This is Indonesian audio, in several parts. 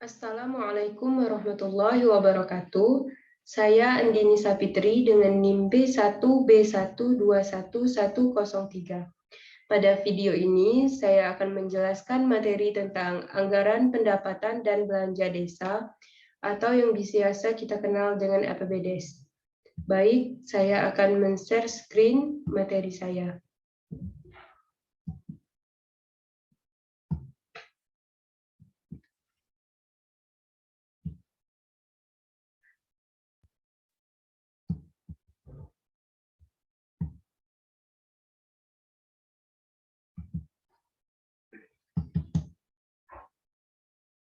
Assalamualaikum warahmatullahi wabarakatuh. Saya Andini Sapitri dengan NIM B1B121103. Pada video ini, saya akan menjelaskan materi tentang anggaran pendapatan dan belanja desa, atau yang biasa kita kenal dengan APBDes. Baik, saya akan men-share screen materi saya.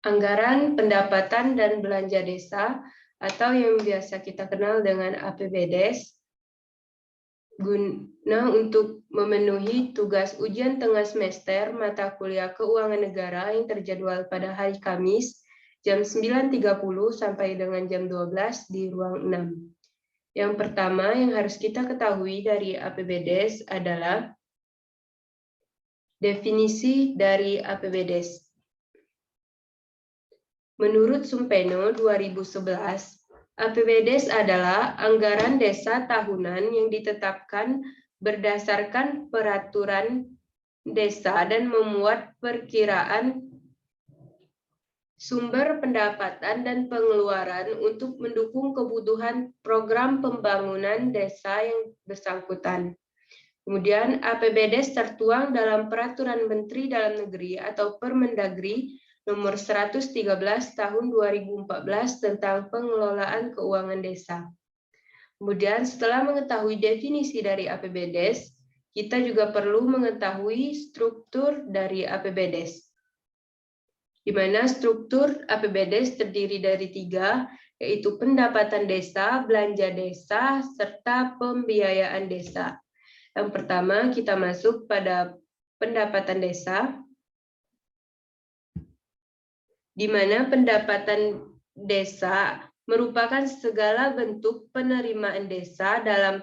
Anggaran pendapatan dan belanja desa, atau yang biasa kita kenal dengan APBDes, guna untuk memenuhi tugas ujian tengah semester mata kuliah Keuangan Negara yang terjadwal pada hari Kamis jam 9.30 sampai dengan jam 12 di ruang 6. Yang pertama yang harus kita ketahui dari APBDes adalah definisi dari APBDes. Menurut Sumpeno 2011, APBDes adalah anggaran desa tahunan yang ditetapkan berdasarkan peraturan desa dan memuat perkiraan sumber pendapatan dan pengeluaran untuk mendukung kebutuhan program pembangunan desa yang bersangkutan. Kemudian APBDes tertuang dalam Peraturan Menteri Dalam Negeri atau Permendagri Nomor 113 Tahun 2014 tentang pengelolaan keuangan desa. Kemudian setelah mengetahui definisi dari APBDes, kita juga perlu mengetahui struktur dari APBDes. Di mana struktur APBDes terdiri dari 3, yaitu pendapatan desa, belanja desa, serta pembiayaan desa. Yang pertama kita masuk pada pendapatan desa, di mana pendapatan desa merupakan segala bentuk penerimaan desa dalam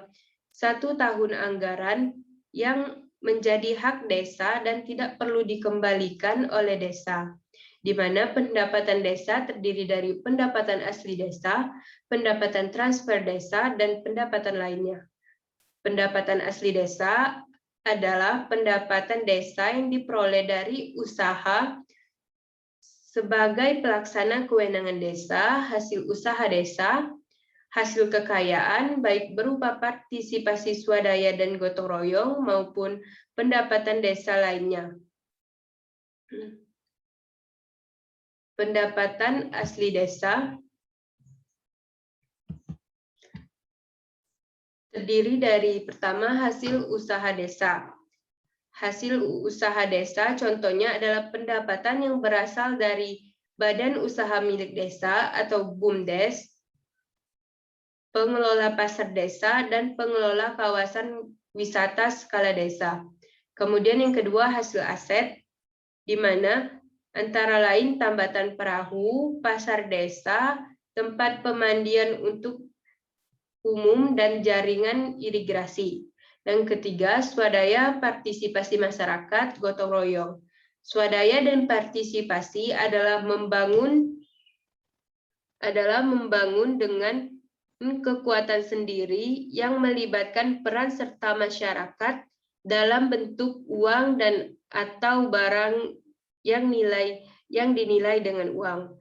1 tahun anggaran yang menjadi hak desa dan tidak perlu dikembalikan oleh desa, di mana pendapatan desa terdiri dari pendapatan asli desa, pendapatan transfer desa, dan pendapatan lainnya. Pendapatan asli desa adalah pendapatan desa yang diperoleh dari usaha sebagai pelaksana kewenangan desa, hasil usaha desa, hasil kekayaan baik berupa partisipasi swadaya dan gotong royong maupun pendapatan desa lainnya. Pendapatan asli desa terdiri dari pertama hasil usaha desa. Hasil usaha desa contohnya adalah pendapatan yang berasal dari badan usaha milik desa atau BUMDes, pengelola pasar desa, dan pengelola kawasan wisata skala desa. Kemudian yang kedua hasil aset, di mana antara lain tambatan perahu, pasar desa, tempat pemandian untuk umum, dan jaringan irigasi. Yang ketiga, swadaya partisipasi masyarakat gotong royong. Swadaya dan partisipasi adalah membangun dengan kekuatan sendiri yang melibatkan peran serta masyarakat dalam bentuk uang dan atau barang yang dinilai dengan uang.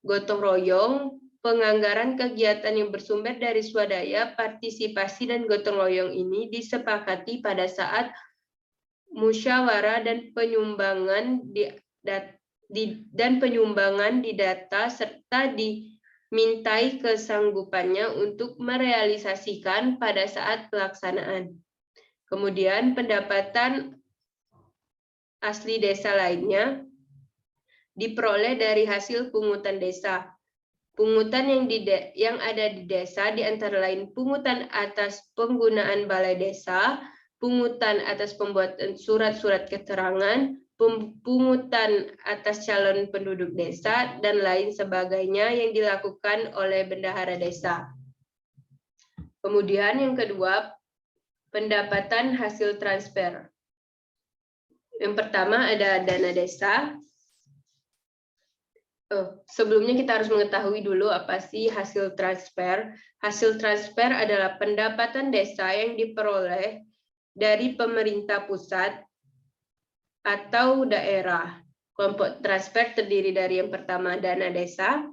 Gotong royong, penganggaran kegiatan yang bersumber dari swadaya, partisipasi, dan gotong royong ini disepakati pada saat musyawarah dan penyumbangan di data serta dimintai kesanggupannya untuk merealisasikan pada saat pelaksanaan. Kemudian pendapatan asli desa lainnya diperoleh dari hasil pungutan desa. Pungutan yang ada di desa di antara lain pungutan atas penggunaan balai desa, pungutan atas pembuatan surat-surat keterangan, pungutan atas calon penduduk desa, dan lain sebagainya yang dilakukan oleh bendahara desa. Kemudian yang kedua, pendapatan hasil transfer. Yang pertama ada dana desa, Sebelumnya kita harus mengetahui dulu apa sih hasil transfer. Hasil transfer adalah pendapatan desa yang diperoleh dari pemerintah pusat atau daerah. Kelompok transfer terdiri dari yang pertama dana desa,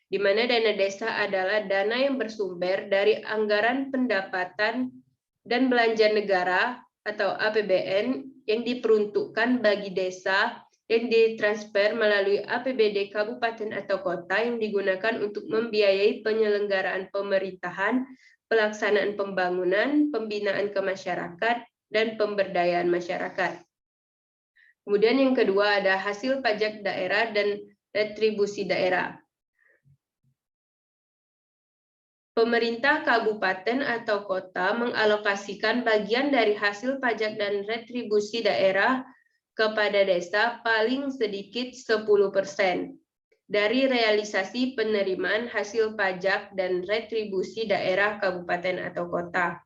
di mana dana desa adalah dana yang bersumber dari anggaran pendapatan dan belanja negara atau APBN yang diperuntukkan bagi desa yang ditransfer melalui APBD kabupaten atau kota yang digunakan untuk membiayai penyelenggaraan pemerintahan, pelaksanaan pembangunan, pembinaan ke masyarakat, dan pemberdayaan masyarakat. Kemudian yang kedua ada hasil pajak daerah dan retribusi daerah. Pemerintah kabupaten atau kota mengalokasikan bagian dari hasil pajak dan retribusi daerah kepada desa paling sedikit 10% dari realisasi penerimaan hasil pajak dan retribusi daerah kabupaten atau kota.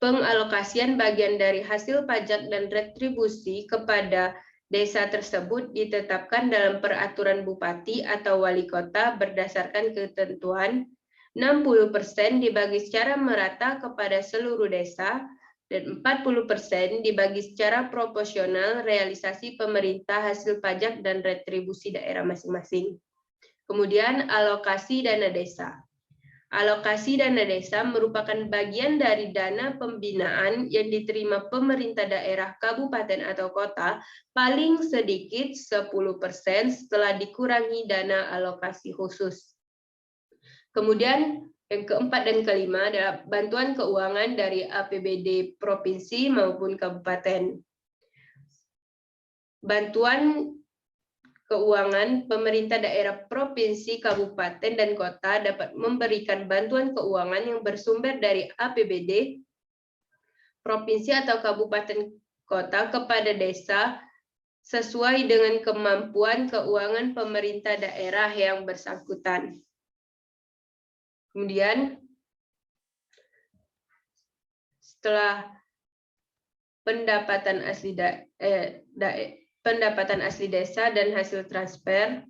Pengalokasian bagian dari hasil pajak dan retribusi kepada desa tersebut ditetapkan dalam peraturan bupati atau wali kota berdasarkan ketentuan 60% dibagi secara merata kepada seluruh desa dan 40% dibagi secara proporsional realisasi pemerintah hasil pajak dan retribusi daerah masing-masing. Kemudian alokasi dana desa. Alokasi dana desa merupakan bagian dari dana pembinaan yang diterima pemerintah daerah, kabupaten, atau kota paling sedikit 10% setelah dikurangi dana alokasi khusus. Kemudian yang keempat dan kelima adalah bantuan keuangan dari APBD provinsi maupun kabupaten. Bantuan keuangan pemerintah daerah, provinsi, kabupaten, dan kota dapat memberikan bantuan keuangan yang bersumber dari APBD provinsi atau kabupaten kota kepada desa sesuai dengan kemampuan keuangan pemerintah daerah yang bersangkutan. Kemudian setelah pendapatan asli desa dan hasil transfer,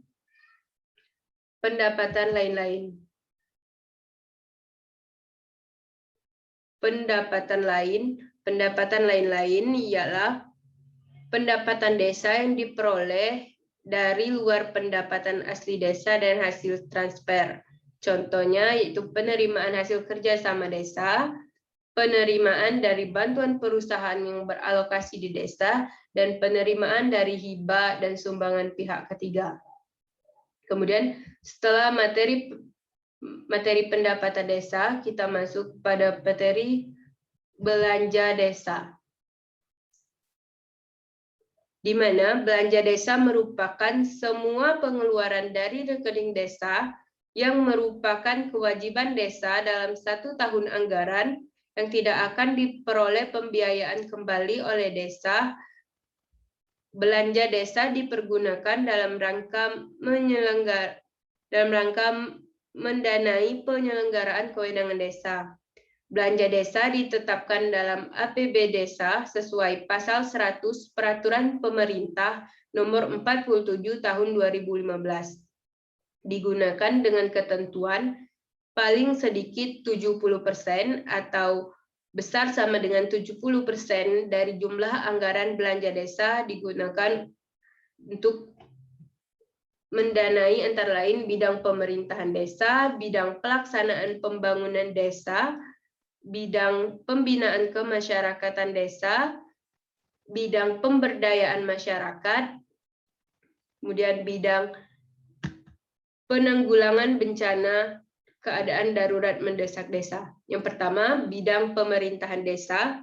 pendapatan lain-lain. Pendapatan lain-lain ialah pendapatan desa yang diperoleh dari luar pendapatan asli desa dan hasil transfer. Contohnya yaitu penerimaan hasil kerja sama desa, penerimaan dari bantuan perusahaan yang beralokasi di desa, dan penerimaan dari hibah dan sumbangan pihak ketiga. Kemudian setelah materi pendapatan desa, kita masuk pada materi belanja desa. Di mana belanja desa merupakan semua pengeluaran dari rekening desa yang merupakan kewajiban desa dalam 1 tahun anggaran yang tidak akan diperoleh pembiayaan kembali oleh desa. Belanja desa dipergunakan dalam rangka mendanai penyelenggaraan kewenangan desa. Belanja desa ditetapkan dalam APB desa sesuai pasal 100 Peraturan Pemerintah Nomor 47 Tahun 2015. Digunakan dengan ketentuan paling sedikit 70% atau besar sama dengan 70% dari jumlah anggaran belanja desa digunakan untuk mendanai antara lain bidang pemerintahan desa, bidang pelaksanaan pembangunan desa, bidang pembinaan kemasyarakatan desa, bidang pemberdayaan masyarakat, kemudian bidang penanggulangan bencana keadaan darurat mendesak desa. Yang pertama, bidang pemerintahan desa,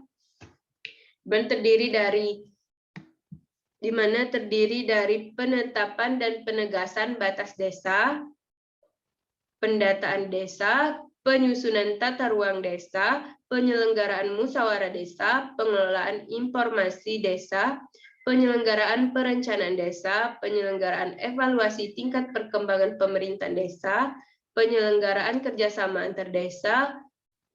terdiri dari penetapan dan penegasan batas desa, pendataan desa, penyusunan tata ruang desa, penyelenggaraan musyawarah desa, pengelolaan informasi desa, penyelenggaraan perencanaan desa, penyelenggaraan evaluasi tingkat perkembangan pemerintahan desa, penyelenggaraan kerjasama antar desa,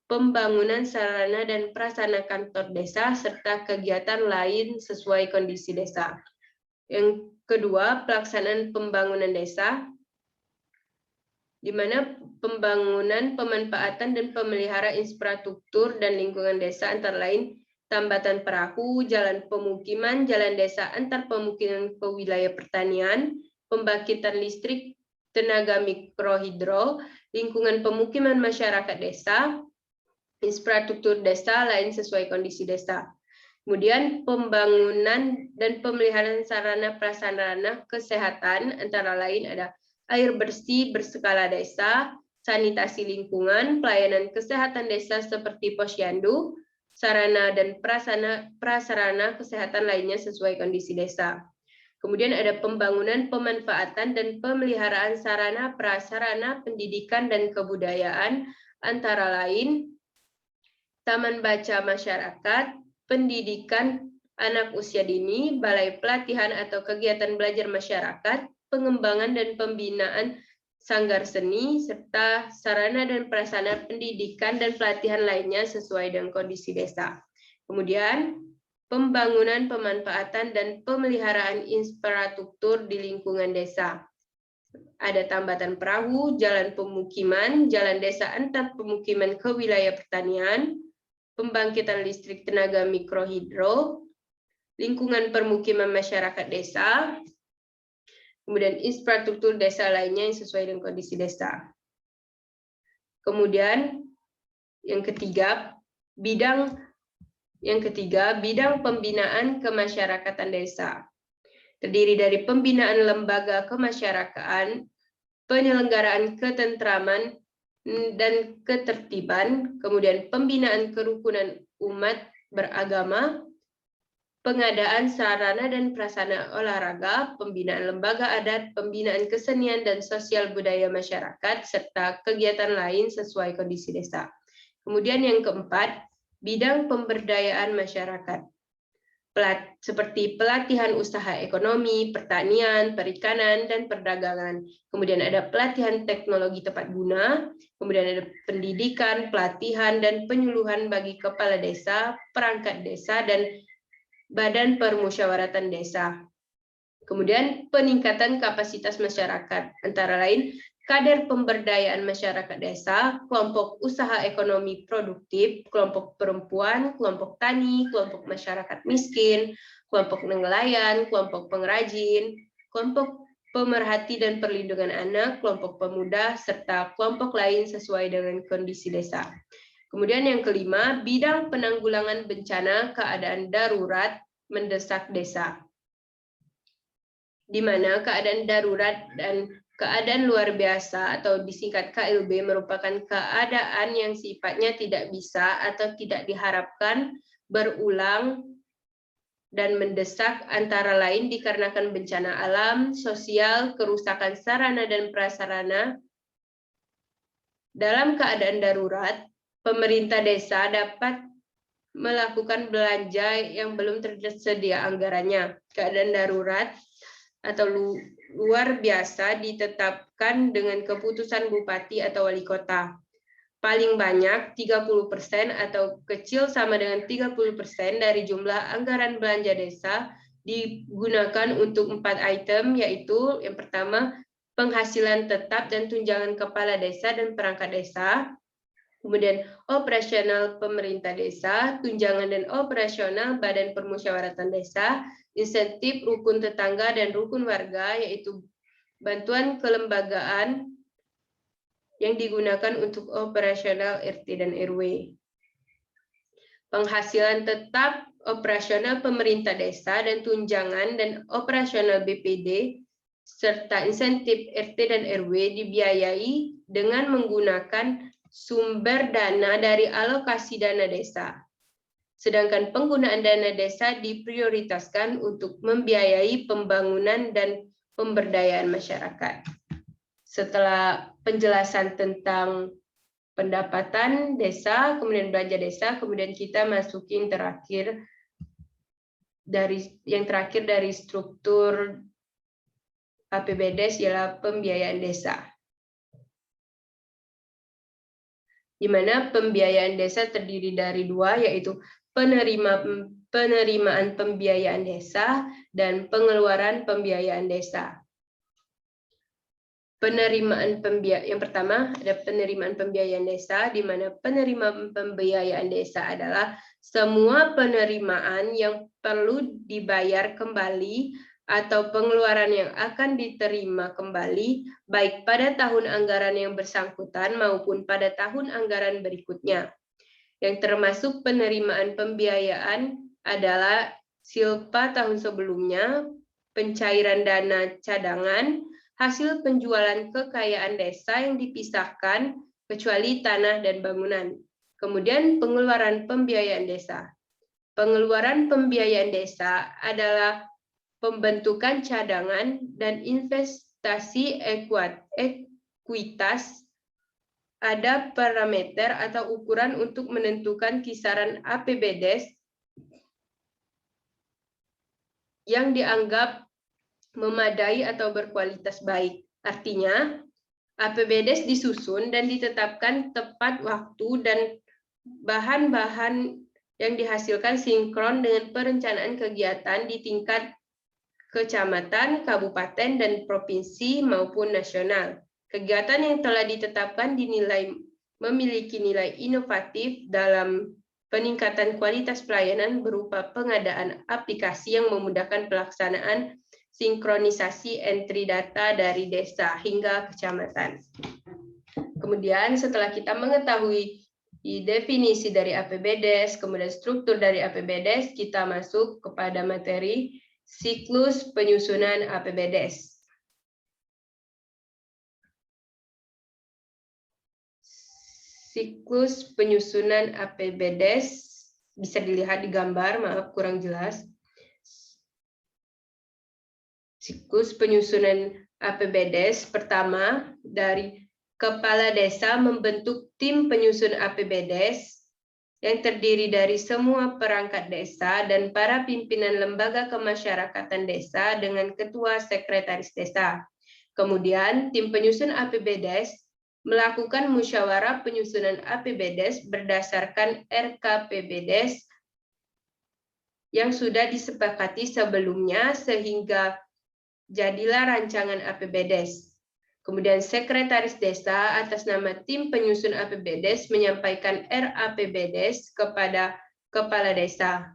pembangunan sarana dan prasarana kantor desa, serta kegiatan lain sesuai kondisi desa. Yang kedua, pelaksanaan pembangunan desa, di mana pembangunan, pemanfaatan, dan pemelihara infrastruktur dan lingkungan desa antara lain tambatan perahu, jalan pemukiman, jalan desa antar pemukiman ke wilayah pertanian, pembangkitan listrik, tenaga mikrohidro, lingkungan pemukiman masyarakat desa, infrastruktur desa lain sesuai kondisi desa. Kemudian pembangunan dan pemeliharaan sarana prasarana kesehatan antara lain ada air bersih berskala desa, sanitasi lingkungan, pelayanan kesehatan desa seperti posyandu, sarana dan prasarana kesehatan lainnya sesuai kondisi desa. Kemudian ada pembangunan, pemanfaatan, dan pemeliharaan sarana prasarana pendidikan dan kebudayaan antara lain taman baca masyarakat, pendidikan anak usia dini, balai pelatihan atau kegiatan belajar masyarakat, pengembangan dan pembinaan sanggar seni, serta sarana dan prasarana pendidikan dan pelatihan lainnya sesuai dengan kondisi desa. Kemudian, pembangunan, pemanfaatan, dan pemeliharaan infrastruktur di lingkungan desa. Ada tambatan perahu, jalan pemukiman, jalan desa antar pemukiman ke wilayah pertanian, pembangkitan listrik tenaga mikrohidro, lingkungan permukiman masyarakat desa, kemudian infrastruktur desa lainnya yang sesuai dengan kondisi desa. Kemudian yang ketiga, bidang pembinaan kemasyarakatan desa. Terdiri dari pembinaan lembaga kemasyarakatan, penyelenggaraan ketentraman dan ketertiban, kemudian pembinaan kerukunan umat beragama, pengadaan sarana dan prasarana olahraga, pembinaan lembaga adat, pembinaan kesenian dan sosial budaya masyarakat, serta kegiatan lain sesuai kondisi desa. Kemudian yang keempat, bidang pemberdayaan masyarakat, seperti pelatihan usaha ekonomi, pertanian, perikanan, dan perdagangan. Kemudian ada pelatihan teknologi tepat guna, kemudian ada pendidikan, pelatihan, dan penyuluhan bagi kepala desa, perangkat desa, dan badan permusyawaratan desa. Kemudian peningkatan kapasitas masyarakat, antara lain kader pemberdayaan masyarakat desa, kelompok usaha ekonomi produktif, kelompok perempuan, kelompok tani, kelompok masyarakat miskin, kelompok nelayan, kelompok pengrajin, kelompok pemerhati dan perlindungan anak, kelompok pemuda, serta kelompok lain sesuai dengan kondisi desa. Kemudian yang kelima, bidang penanggulangan bencana keadaan darurat mendesak desa, di mana keadaan darurat dan keadaan luar biasa atau disingkat KLB merupakan keadaan yang sifatnya tidak bisa atau tidak diharapkan berulang dan mendesak antara lain dikarenakan bencana alam, sosial, kerusakan sarana dan prasarana. Dalam keadaan darurat, pemerintah desa dapat melakukan belanja yang belum tersedia anggarannya. Keadaan darurat atau luar biasa ditetapkan dengan keputusan bupati atau wali kota. Paling banyak 30% atau kecil sama dengan 30% dari jumlah anggaran belanja desa digunakan untuk 4 item, yaitu yang pertama penghasilan tetap dan tunjangan kepala desa dan perangkat desa, kemudian operasional pemerintah desa, tunjangan dan operasional badan permusyawaratan desa, insentif rukun tetangga dan rukun warga, yaitu bantuan kelembagaan yang digunakan untuk operasional RT dan RW. Penghasilan tetap operasional pemerintah desa dan tunjangan dan operasional BPD serta insentif RT dan RW dibiayai dengan menggunakan sumber dana dari alokasi dana desa. Sedangkan penggunaan dana desa diprioritaskan untuk membiayai pembangunan dan pemberdayaan masyarakat. Setelah penjelasan tentang pendapatan desa, kemudian belanja desa, kemudian kita masukin yang terakhir dari struktur APBDes ialah pembiayaan desa. Di mana pembiayaan desa terdiri dari dua, yaitu penerimaan pembiayaan desa, dan pengeluaran pembiayaan desa. Yang pertama ada penerimaan pembiayaan desa, di mana penerimaan pembiayaan desa adalah semua penerimaan yang perlu dibayar kembali atau pengeluaran yang akan diterima kembali baik pada tahun anggaran yang bersangkutan maupun pada tahun anggaran berikutnya. Yang termasuk penerimaan pembiayaan adalah silpa tahun sebelumnya, pencairan dana cadangan, hasil penjualan kekayaan desa yang dipisahkan kecuali tanah dan bangunan. Kemudian pengeluaran pembiayaan desa. Pengeluaran pembiayaan desa adalah pembentukan cadangan dan investasi ekuitas. Ada parameter atau ukuran untuk menentukan kisaran APBDes yang dianggap memadai atau berkualitas baik. Artinya, APBDes disusun dan ditetapkan tepat waktu dan bahan-bahan yang dihasilkan sinkron dengan perencanaan kegiatan di tingkat kecamatan, kabupaten, dan provinsi maupun nasional. Kegiatan yang telah ditetapkan dinilai memiliki nilai inovatif dalam peningkatan kualitas pelayanan berupa pengadaan aplikasi yang memudahkan pelaksanaan sinkronisasi entry data dari desa hingga kecamatan. Kemudian setelah kita mengetahui definisi dari APBDes, kemudian struktur dari APBDes, kita masuk kepada materi siklus penyusunan APBDes. Siklus penyusunan APBDes bisa dilihat di gambar, maaf kurang jelas. Siklus penyusunan APBDes pertama, dari kepala desa membentuk tim penyusun APBDes yang terdiri dari semua perangkat desa dan para pimpinan lembaga kemasyarakatan desa dengan ketua sekretaris desa. Kemudian tim penyusun APBDes melakukan musyawarah penyusunan APBDes berdasarkan RKPBDes yang sudah disepakati sebelumnya sehingga jadilah rancangan APBDes. Kemudian sekretaris desa atas nama tim penyusun APBDes menyampaikan RAPBDes kepada kepala desa.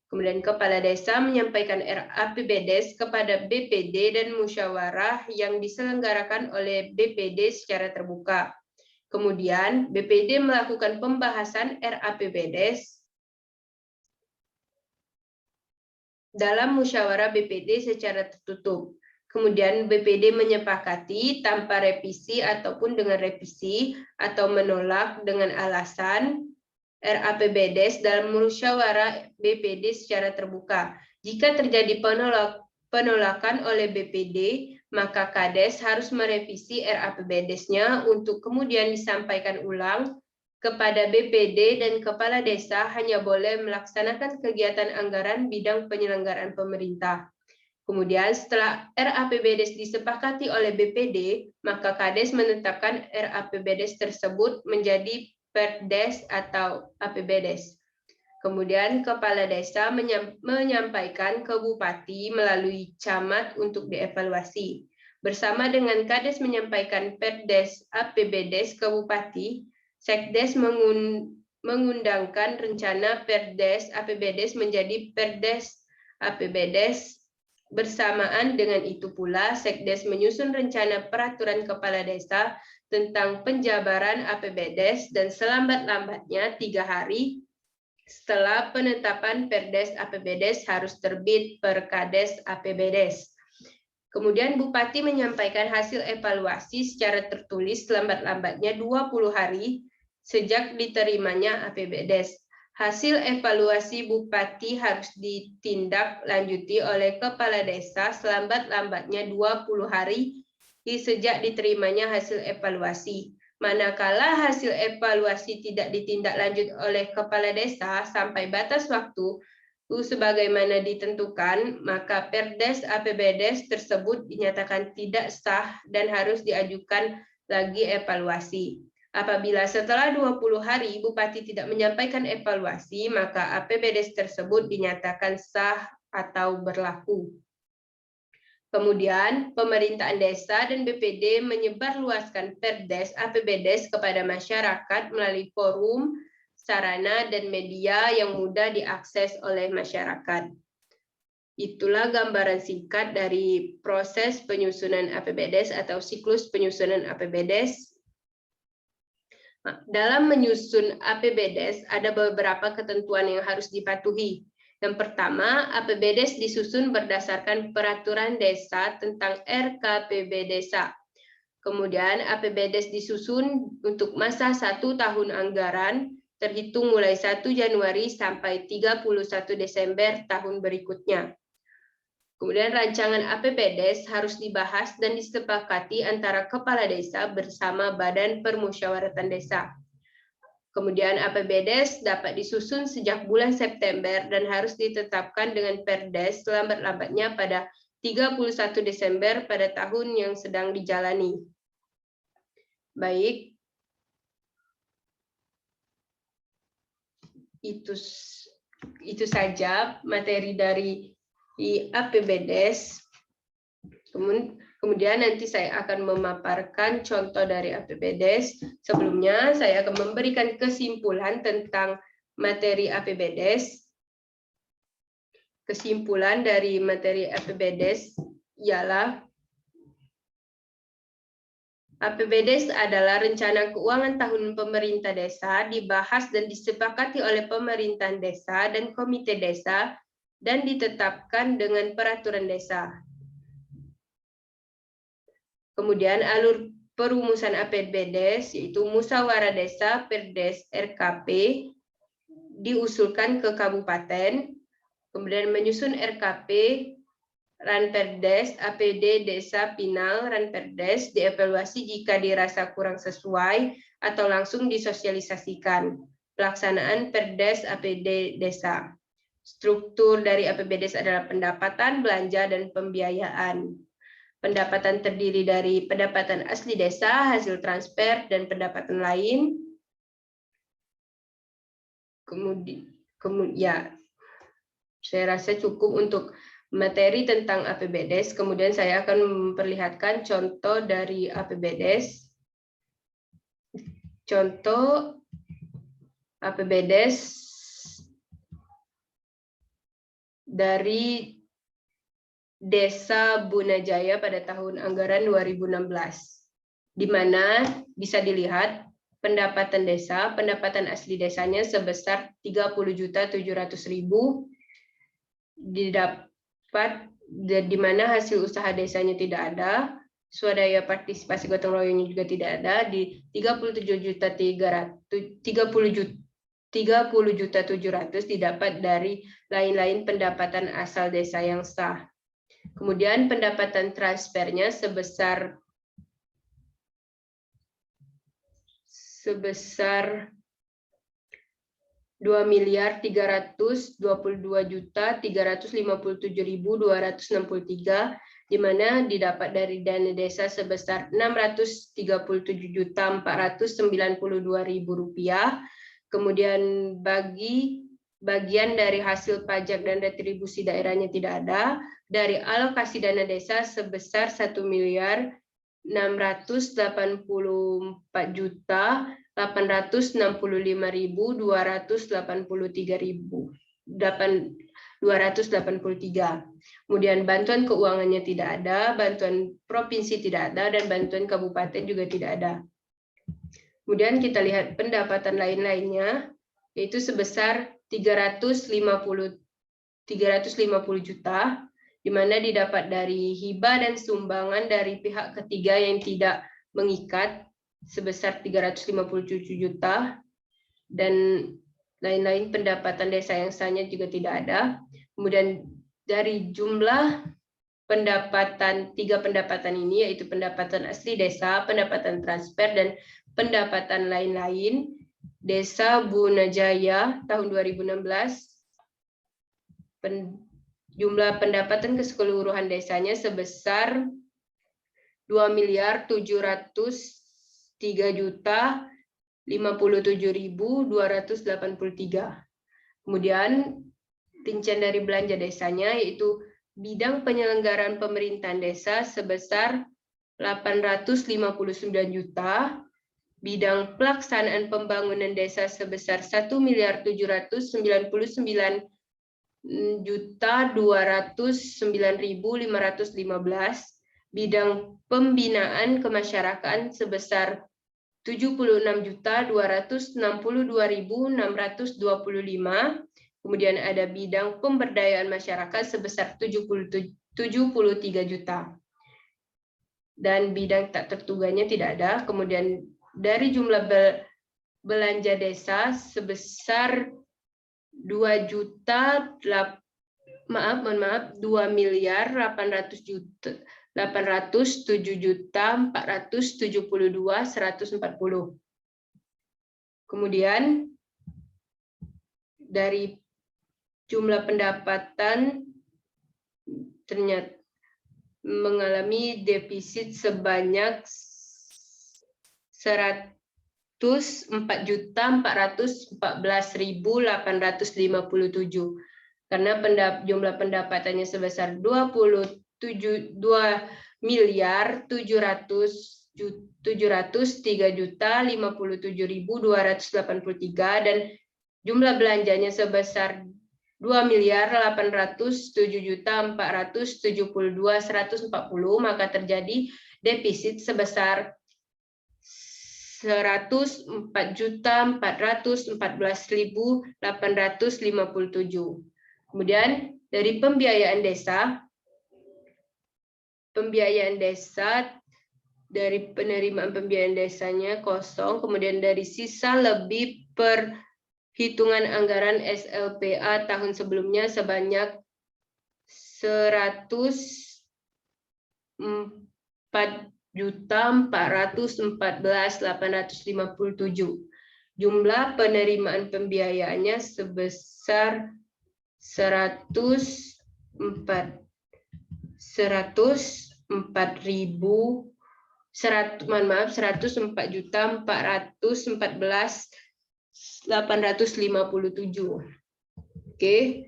Kemudian kepala desa menyampaikan RAPBDes kepada BPD dan musyawarah yang diselenggarakan oleh BPD secara terbuka. Kemudian BPD melakukan pembahasan RAPBDes dalam musyawarah BPD secara tertutup. Kemudian BPD menyepakati tanpa revisi ataupun dengan revisi atau menolak dengan alasan RAPBDes dalam musyawarah BPD secara terbuka. Jika terjadi penolakan oleh BPD, maka Kades harus merevisi RAPBDes-nya untuk kemudian disampaikan ulang kepada BPD, dan kepala desa hanya boleh melaksanakan kegiatan anggaran bidang penyelenggaraan pemerintah. Kemudian setelah RAPBDes disepakati oleh BPD, maka Kades menetapkan RAPBDes tersebut menjadi Perdes atau APBDes. Kemudian kepala desa menyampaikan ke bupati melalui camat untuk dievaluasi. Bersama dengan Kades menyampaikan Perdes APBDes ke bupati, Sekdes mengundangkan rencana Perdes APBDes menjadi Perdes APBDes. Bersamaan dengan itu pula, Sekdes menyusun rencana peraturan kepala desa tentang penjabaran APBDes dan selambat-lambatnya 3 hari setelah penetapan Perdes APBDes harus terbit Perkades APBDes. Kemudian Bupati menyampaikan hasil evaluasi secara tertulis selambat-lambatnya 20 hari sejak diterimanya APBDes. Hasil evaluasi Bupati harus ditindaklanjuti oleh Kepala Desa selambat-lambatnya 20 hari sejak diterimanya hasil evaluasi. Manakala hasil evaluasi tidak ditindaklanjut oleh Kepala Desa sampai batas waktu sebagaimana ditentukan, maka Perdes APBDes tersebut dinyatakan tidak sah dan harus diajukan lagi evaluasi. Apabila setelah 20 hari Bupati tidak menyampaikan evaluasi, maka APBDes tersebut dinyatakan sah atau berlaku. Kemudian, pemerintahan desa dan BPD menyebarluaskan Perdes APBDes kepada masyarakat melalui forum, sarana, dan media yang mudah diakses oleh masyarakat. Itulah gambaran singkat dari proses penyusunan APBDes atau siklus penyusunan APBDes. Dalam menyusun APBDes ada beberapa ketentuan yang harus dipatuhi. Yang pertama, APBDes disusun berdasarkan peraturan desa tentang RKPB desa. Kemudian APBDes disusun untuk masa 1 tahun anggaran terhitung mulai 1 Januari sampai 31 Desember tahun berikutnya. Kemudian rancangan APBDes harus dibahas dan disepakati antara kepala desa bersama Badan Permusyawaratan Desa. Kemudian APBDes dapat disusun sejak bulan September dan harus ditetapkan dengan Perdes selambat-lambatnya pada 31 Desember pada tahun yang sedang dijalani. Baik, itu saja materi dari APBDes. Kemudian nanti saya akan memaparkan contoh dari APBDes. Sebelumnya saya akan memberikan kesimpulan tentang materi APBDes. Kesimpulan dari materi APBDes ialah APBDes adalah rencana keuangan tahun pemerintah desa, dibahas dan disepakati oleh pemerintahan desa dan komite desa dan ditetapkan dengan peraturan desa. Kemudian alur perumusan APBDes yaitu musyawarah desa Perdes RKP diusulkan ke kabupaten, kemudian menyusun RKP, Ranperdes, APD Desa Final, Ranperdes dievaluasi jika dirasa kurang sesuai atau langsung disosialisasikan. Pelaksanaan Perdes APD Desa. Struktur dari APBDes adalah pendapatan, belanja, dan pembiayaan. Pendapatan terdiri dari pendapatan asli desa, hasil transfer, dan pendapatan lain. Kemudian ya, saya rasa cukup untuk materi tentang APBDes. Kemudian saya akan memperlihatkan contoh dari APBDes. Contoh APBDes dari Desa Bunajaya pada tahun anggaran 2016, di mana bisa dilihat pendapatan desa, pendapatan asli desanya sebesar 30.700.000 didapat, di mana hasil usaha desanya tidak ada, swadaya partisipasi gotong royongnya juga tidak ada, di 30.700.000 didapat dari lain-lain pendapatan asal desa yang sah. Kemudian pendapatan transfernya sebesar 2.322.357.263, di mana didapat dari dana desa sebesar 637.492.000 rupiah. Kemudian bagian dari hasil pajak dan retribusi daerahnya tidak ada. Dari alokasi dana desa sebesar 1.684.883.283. Kemudian bantuan keuangannya tidak ada, bantuan provinsi tidak ada, dan bantuan kabupaten juga tidak ada. Kemudian kita lihat pendapatan lain-lainnya, yaitu sebesar 350 juta, di mana didapat dari hibah dan sumbangan dari pihak ketiga yang tidak mengikat sebesar 357 juta, dan lain-lain pendapatan desa yang sahnya juga tidak ada. Kemudian dari jumlah pendapatan, 3 pendapatan ini yaitu pendapatan asli desa, pendapatan transfer, dan pendapatan lain-lain, Desa Bunajaya tahun 2016 jumlah pendapatan keseluruhan desanya sebesar 2.703.300.000 57.283. Kemudian rincian dari belanja desanya yaitu bidang penyelenggaraan pemerintahan desa sebesar 859 juta, bidang pelaksanaan pembangunan desa sebesar 1.799.209.515, bidang pembinaan kemasyarakatan sebesar 76.262.625, kemudian ada bidang pemberdayaan masyarakat sebesar 73 juta. Dan bidang tak tertuganya tidak ada. Kemudian dari jumlah belanja desa sebesar 2.807.472.140. Kemudian dari jumlah pendapatan ternyata mengalami defisit sebanyak 104.414.857 karena jumlah pendapatannya sebesar 2.703.057.283 dan jumlah belanjanya sebesar 2.807.472.140, maka terjadi defisit sebesar 104.414.857. Kemudian dari pembiayaan desa dari penerimaan pembiayaan desanya kosong, kemudian dari sisa lebih perhitungan anggaran SLPA tahun sebelumnya sebanyak 104.414.857. Jumlah penerimaan pembiayaannya sebesar 104.414.857. Oke.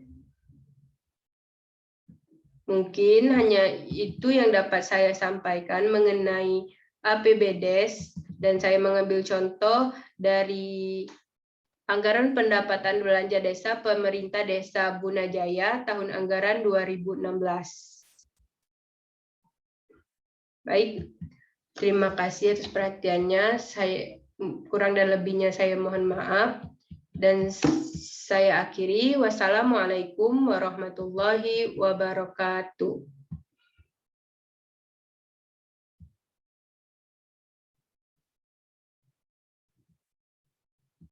Mungkin hanya itu yang dapat saya sampaikan mengenai APBDes, dan saya mengambil contoh dari Anggaran Pendapatan Belanja Desa Pemerintah Desa Bunajaya tahun anggaran 2016. Baik, terima kasih atas perhatiannya. Saya kurang dan lebihnya saya mohon maaf. Dan saya akhiri. Wassalamualaikum warahmatullahi wabarakatuh.